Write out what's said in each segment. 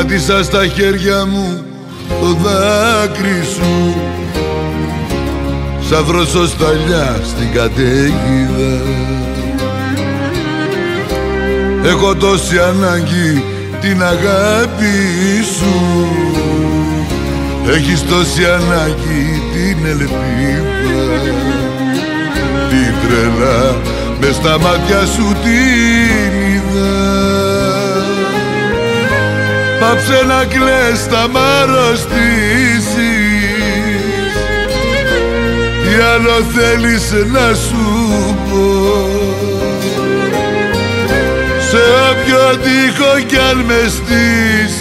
Κράτησα στα χέρια μου το δάκρυ σου σαν βροσοσταλιά στην καταίγιδα. Έχω τόση ανάγκη την αγάπη σου, έχεις τόση ανάγκη την ελπίδα. Την τρέλα μες στα μάτια σου την είδα. Πάψε να κλαις, θα μ' αρρωστήσεις. Τι άλλο θέλεις να σου πω? Σε όποιο τοίχο κι αν με στήσεις,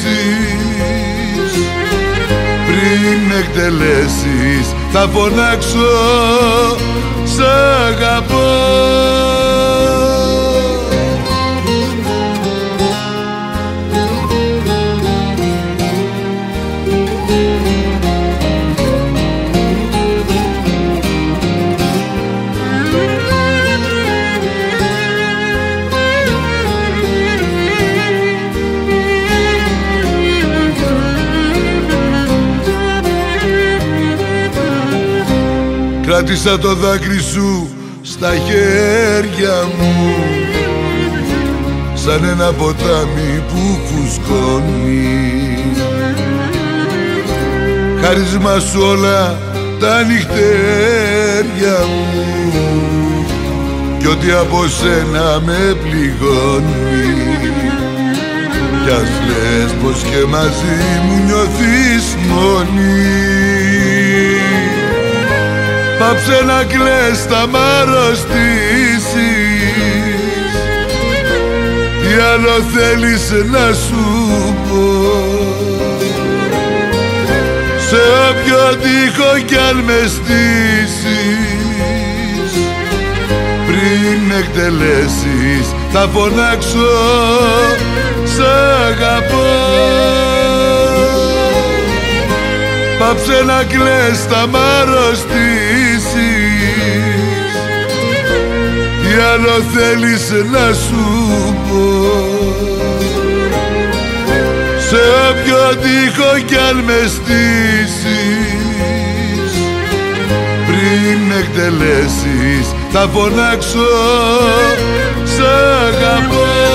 πριν εκτελέσεις θα φωνάξω σ' αγαπώ. Κράτησα το δάκρυ σου στα χέρια μου σαν ένα ποτάμι που φουσκώνει. Χάρισμα σου όλα τα νυχτέρια μου κι ό,τι από σένα με πληγώνει. Κι ας λες πως και μαζί μου νιώθεις μόνη, πάψε να κλαις, θα μ' αρρωστήσεις. Τι άλλο θέλεις να σου πω? Σε όποιο τοίχο κι αν με στήσεις, πριν εκτελέσεις θα φωνάξω σ' αγαπώ. Πάψε να κλαις, θα μ' αρρωστήσεις. Τι άλλο θέλεις να σου πω? Σε όποιο τοίχο κι αν με στήσεις, πριν εκτελέσεις θα φωνάξω σ' αγαπώ.